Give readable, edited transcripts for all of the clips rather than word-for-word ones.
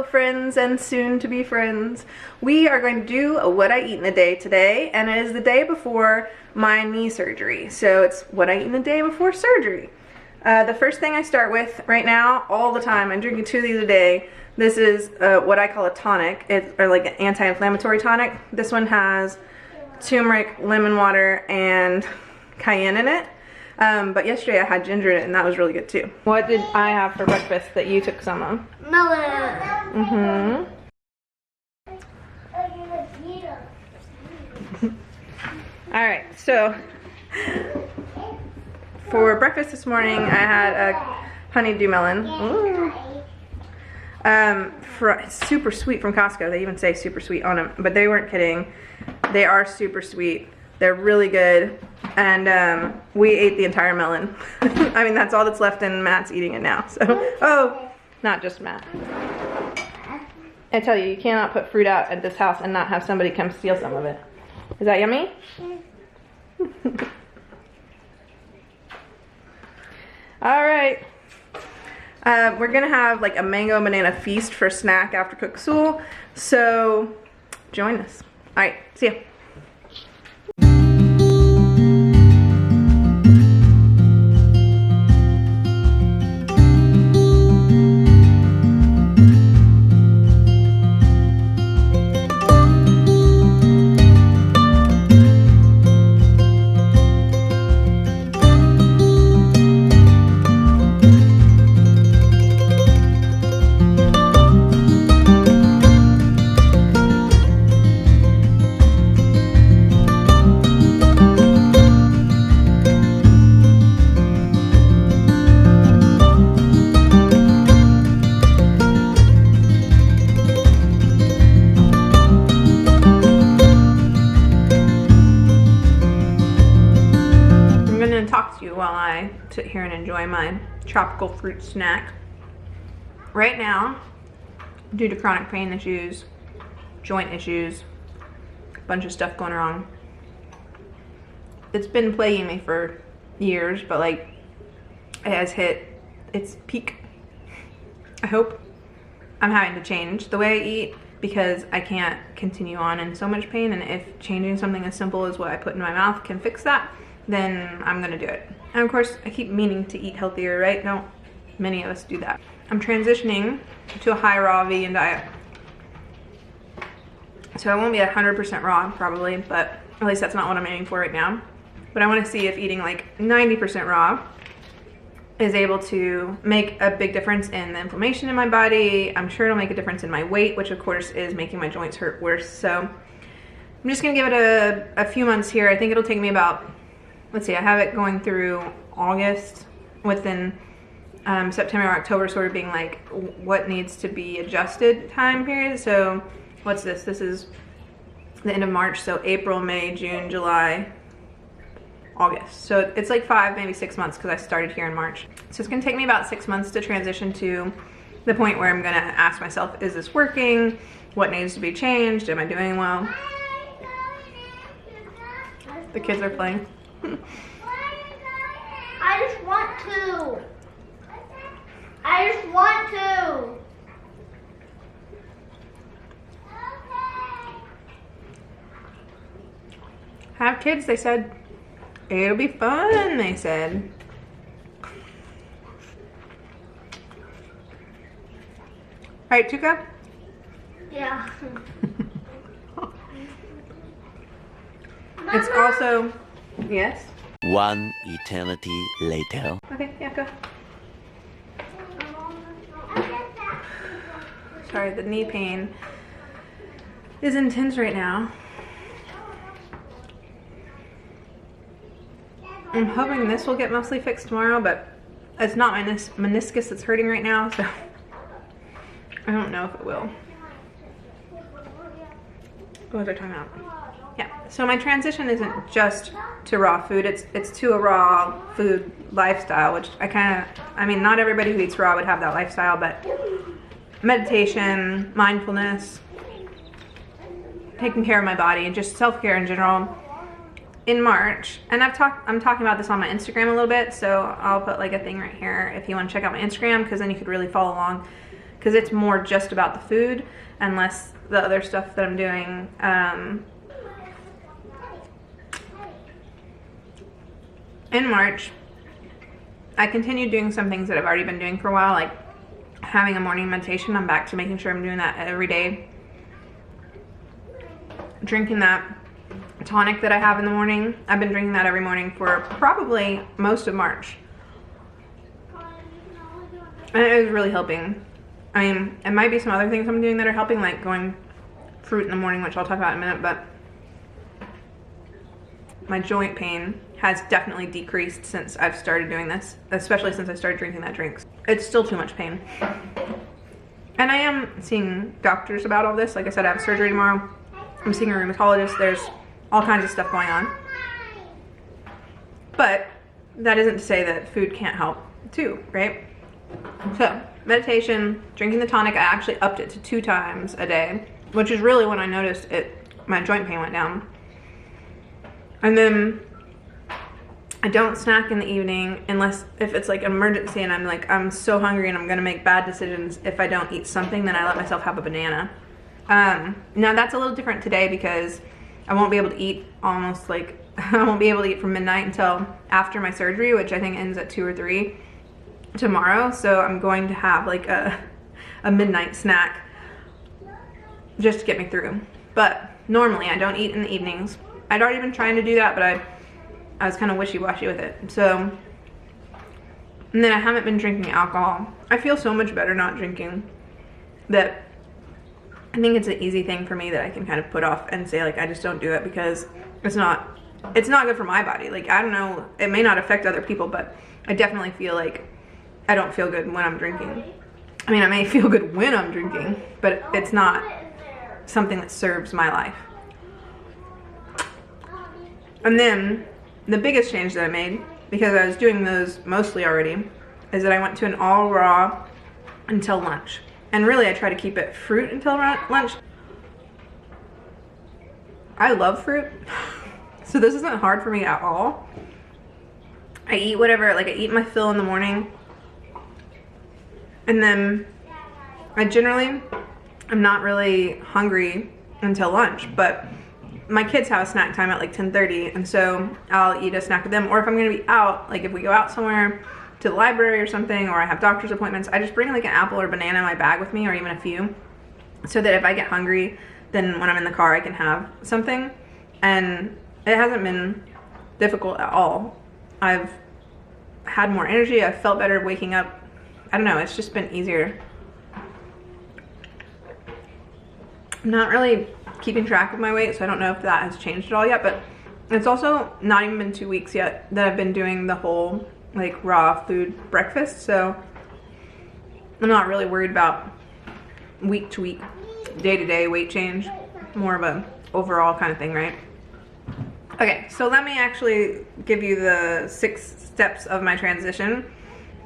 Hello friends and soon to be friends. We are going to do a what I eat in a day today, and it is the day before my knee surgery. So it's what I eat in a day before surgery. The first thing I start with right now, all the time, I'm drinking 2 of these a day. This is what I call a tonic. It's like an anti-inflammatory tonic. This one has turmeric, lemon water, and cayenne in it. But yesterday I had ginger in it and that was really good too. What did I have for breakfast that you took some of? Melon. Alright, so for breakfast this morning I had a honeydew melon. Ooh. It's super sweet from Costco. They even say super sweet on them, but they weren't kidding. They are super sweet. They're really good, and we ate the entire melon. I mean, that's all that's left, and Matt's eating it now. So, oh, not just Matt. I tell you, you cannot put fruit out at this house and not have somebody come steal some of it. Is that yummy? All right. We're gonna have like a mango and banana feast for snack after cook school. So, join us. All right, see ya. Talk to you while I sit here and enjoy my tropical fruit snack. Right now, due to chronic pain issues, joint issues, a bunch of stuff going wrong, it's been plaguing me for years, but like it has hit its peak. I hope I'm having to change the way I eat because I can't continue on in so much pain, and if changing something as simple as what I put in my mouth can fix that, then I'm gonna do it. And of course, I keep meaning to eat healthier, right? No, many of us do that. I'm transitioning to a high raw vegan diet. So I won't be 100% raw probably, but at least that's not what I'm aiming for right now. But I wanna see if eating like 90% raw is able to make a big difference in the inflammation in my body. I'm sure it'll make a difference in my weight, which of course is making my joints hurt worse. So I'm just gonna give it a few months here. I think it'll take me about, let's see, I have it going through August, within September or October sort of being like what needs to be adjusted time period. So what's this? This is the end of March, so April, May, June, July, August. So it's like 5, maybe 6 months because I started here in March. So it's gonna take me about 6 months to transition to the point where I'm gonna ask myself, is this working? What needs to be changed? Am I doing well? The kids are playing. I just want to. I just want to. Have kids, they said. It'll be fun, they said. Right, Tuka? Yeah. It's also, yes? One eternity later. Okay, yeah, go. Sorry, the knee pain is intense right now. I'm hoping this will get mostly fixed tomorrow, but it's not my meniscus that's hurting right now, so I don't know if it will. What was I talking about? Yeah, so my transition isn't just to raw food, it's to a raw food lifestyle, which I mean, not everybody who eats raw would have that lifestyle, but meditation, mindfulness, taking care of my body, and just self-care in general. In March, and I'm talking about this on my Instagram a little bit, so I'll put like a thing right here if you want to check out my Instagram, because then you could really follow along, because it's more just about the food and less the other stuff that I'm doing. In March, I continued doing some things that I've already been doing for a while, like having a morning meditation. I'm back to making sure I'm doing that every day. Drinking that tonic that I have in the morning. I've been drinking that every morning for probably most of March. And it is really helping. I mean, it might be some other things I'm doing that are helping, like going fruit in the morning, which I'll talk about in a minute, but my joint pain has definitely decreased since I've started doing this, especially since I started drinking that drink. It's still too much pain. And I am seeing doctors about all this. Like I said, I have surgery tomorrow. I'm seeing a rheumatologist. There's all kinds of stuff going on. But that isn't to say that food can't help too, right? So, meditation, drinking the tonic, I actually upped it to 2 times a day, which is really when I noticed my joint pain went down. And then I don't snack in the evening unless if it's like an emergency and I'm so hungry and I'm gonna make bad decisions if I don't eat something, then I let myself have a banana. Now that's a little different today because I won't be able to eat I won't be able to eat from midnight until after my surgery, which I think ends at 2 or 3 tomorrow. So I'm going to have like a midnight snack just to get me through. But normally I don't eat in the evenings. I'd already been trying to do that, but I was kind of wishy-washy with it. So, and then I haven't been drinking alcohol. I feel so much better not drinking that I think it's an easy thing for me that I can kind of put off and say, like, I just don't do it because it's not good for my body. Like, I don't know, it may not affect other people, but I definitely feel like I don't feel good when I'm drinking. I mean, I may feel good when I'm drinking, but it's not something that serves my life. And then the biggest change that I made, because I was doing those mostly already, is that I went to an all raw until lunch. And really I try to keep it fruit until lunch. I love fruit, so this isn't hard for me at all. I eat whatever, like I eat my fill in the morning, and then I'm not really hungry until lunch, but my kids have a snack time at like 10:30, and so I'll eat a snack with them. Or if I'm gonna be out, like if we go out somewhere to the library or something, or I have doctor's appointments, I just bring like an apple or banana in my bag with me, or even a few, so that if I get hungry, then when I'm in the car I can have something. And it hasn't been difficult at all. I've had more energy, I've felt better waking up. I don't know, it's just been easier. I'm not really keeping track of my weight, so I don't know if that has changed at all yet, but it's also not even been 2 weeks yet that I've been doing the whole like raw food breakfast, so I'm not really worried about week to week, day to day weight change. More of a overall kind of thing, right? Okay, so let me actually give you the 6 steps of my transition,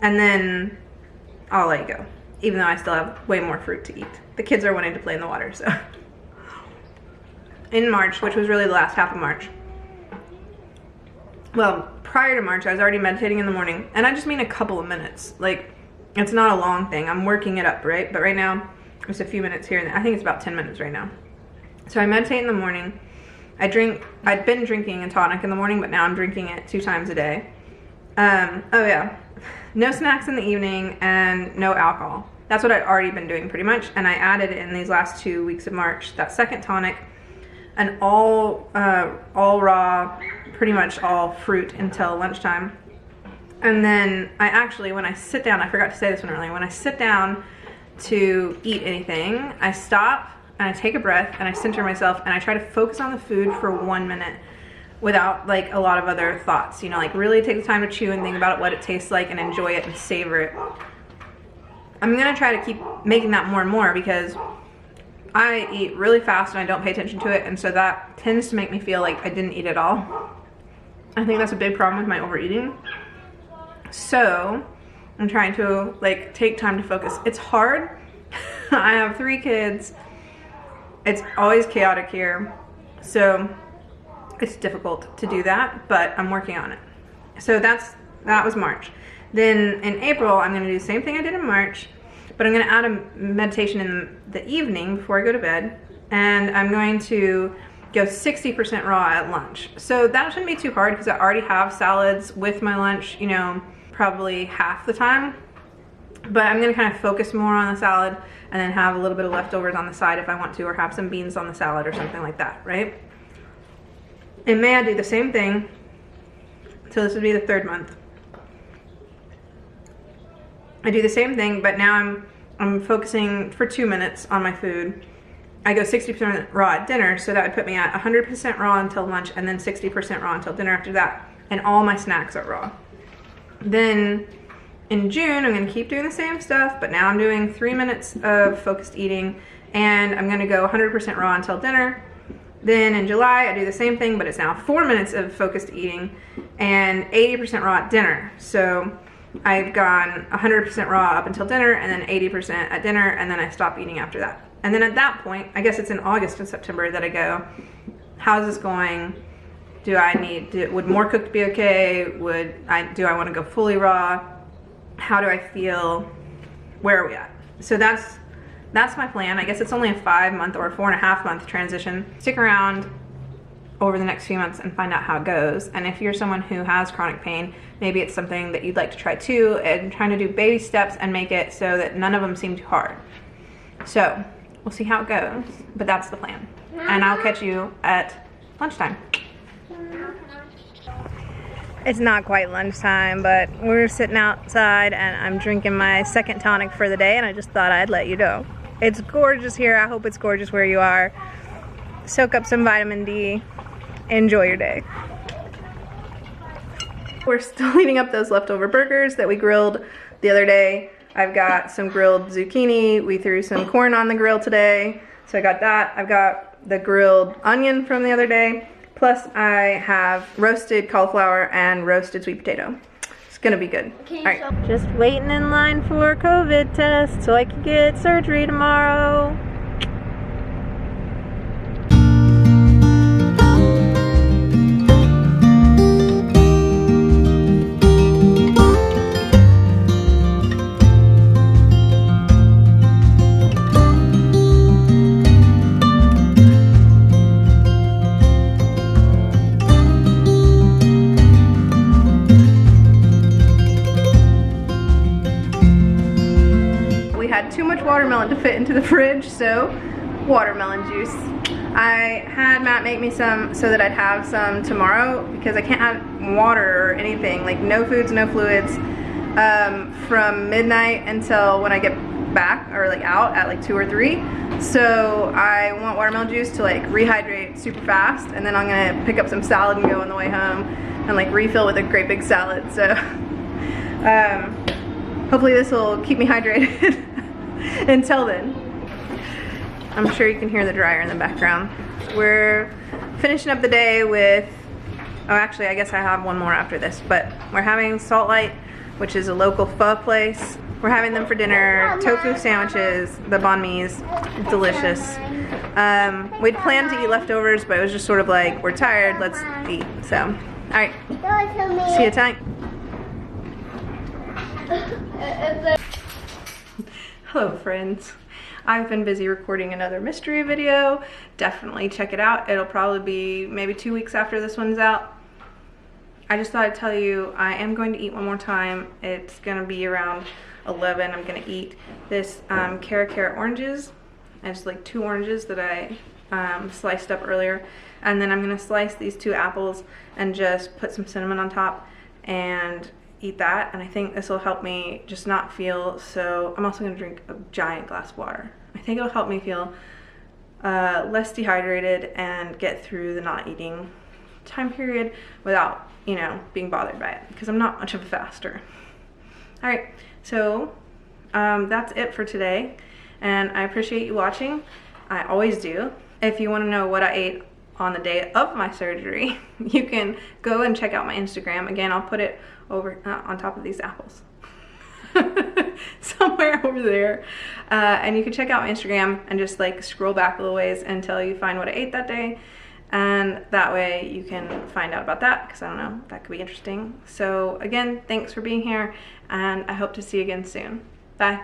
and then I'll let you go, even though I still have way more fruit to eat. The kids are wanting to play in the water, so. In March, which was really the last half of March, well, prior to March, I was already meditating in the morning, and I just mean a couple of minutes. Like, it's not a long thing. I'm working it up, right? But right now, it's a few minutes here and there. I think it's about 10 minutes right now. So I meditate in the morning. I'd been drinking a tonic in the morning, but now I'm drinking it 2 times a day. Oh yeah, no snacks in the evening and no alcohol. That's what I'd already been doing pretty much, and I added in these last 2 weeks of March that second tonic, and all raw, pretty much all fruit until lunchtime. And then I actually, when I sit down, I forgot to say this one earlier, when I sit down to eat anything, I stop and I take a breath and I center myself and I try to focus on the food for 1 minute without like a lot of other thoughts, you know, like really take the time to chew and think about what it tastes like and enjoy it and savor it. I'm gonna try to keep making that more and more because I eat really fast and I don't pay attention to it, and so that tends to make me feel like I didn't eat at all. I think that's a big problem with my overeating. So I'm trying to like take time to focus. It's hard. I have 3 kids. It's always chaotic here, so it's difficult to do that, but I'm working on it. So that was March. Then in April, I'm gonna do the same thing I did in March, but I'm gonna add a meditation in the evening before I go to bed, and I'm going to go 60% raw at lunch. So that shouldn't be too hard because I already have salads with my lunch, you know, probably half the time. But I'm gonna kind of focus more on the salad and then have a little bit of leftovers on the side if I want to, or have some beans on the salad or something like that, right? In May I do the same thing, so this would be the 3rd month. I do the same thing, but now I'm focusing for 2 minutes on my food. I go 60% raw at dinner, so that would put me at 100% raw until lunch, and then 60% raw until dinner after that. And all my snacks are raw. Then in June, I'm gonna keep doing the same stuff, but now I'm doing 3 minutes of focused eating, and I'm gonna go 100% raw until dinner. Then in July, I do the same thing, but it's now 4 minutes of focused eating and 80% raw at dinner. So I've gone 100% raw up until dinner, and then 80% at dinner, and then I stop eating after that. And then at that point, I guess it's in August and September that I go, how's this going? Would more cooked be okay? Do I want to go fully raw? How do I feel? Where are we at? So that's my plan. I guess it's only a 5-month or a 4.5-month transition. Stick around over the next few months and find out how it goes. And if you're someone who has chronic pain, maybe it's something that you'd like to try too, and trying to do baby steps and make it so that none of them seem too hard. So we'll see how it goes, but that's the plan. And I'll catch you at lunchtime. It's not quite lunchtime, but we're sitting outside and I'm drinking my 2nd tonic for the day, and I just thought I'd let you know. It's gorgeous here. I hope it's gorgeous where you are. Soak up some vitamin D. Enjoy your day. We're still eating up those leftover burgers that we grilled the other day. I've got some grilled zucchini. We threw some corn on the grill today, so I got that. I've got the grilled onion from the other day. Plus I have roasted cauliflower and roasted sweet potato. It's gonna be good. All right, just waiting in line for a COVID test so I can get surgery tomorrow. Too much watermelon to fit into the fridge, so watermelon juice. I had Matt make me some so that I'd have some tomorrow because I can't have water or anything, like no foods, no fluids, from midnight until when I get back, or like out at like 2 or 3. So I want watermelon juice to like rehydrate super fast, and then I'm gonna pick up some salad and go on the way home and like refill with a great big salad. So hopefully this will keep me hydrated. Until then, I'm sure you can hear the dryer in the background. We're finishing up the day with, oh actually I guess I have one more after this, but we're having Salt Light, which is a local pho place. We're having them for dinner, tofu sandwiches, the banh mi's, delicious. We'd planned to eat leftovers, but it was just sort of like, we're tired, let's eat. So, all right, see you tonight. Hello friends. I've been busy recording another mystery video. Definitely check it out. It'll probably be maybe 2 weeks after this one's out. I just thought I'd tell you I am going to eat one more time. It's gonna be around 11. I'm gonna eat this Cara oranges. It's like 2 oranges that I sliced up earlier. And then I'm gonna slice these 2 apples and just put some cinnamon on top and eat that, and I think this will help me just not feel so. I'm also going to drink a giant glass of water. I think it'll help me feel less dehydrated and get through the not eating time period without, you know, being bothered by it, because I'm not much of a faster. All right, so that's it for today, and I appreciate you watching. I always do. If you want to know what I ate on the day of my surgery, you can go and check out my Instagram. Again, I'll put it over on top of these apples somewhere over there, and you can check out my Instagram and just like scroll back a little ways until you find what I ate that day, and that way you can find out about that, because I don't know, that could be interesting. So again, thanks for being here, and I hope to see you again soon. Bye.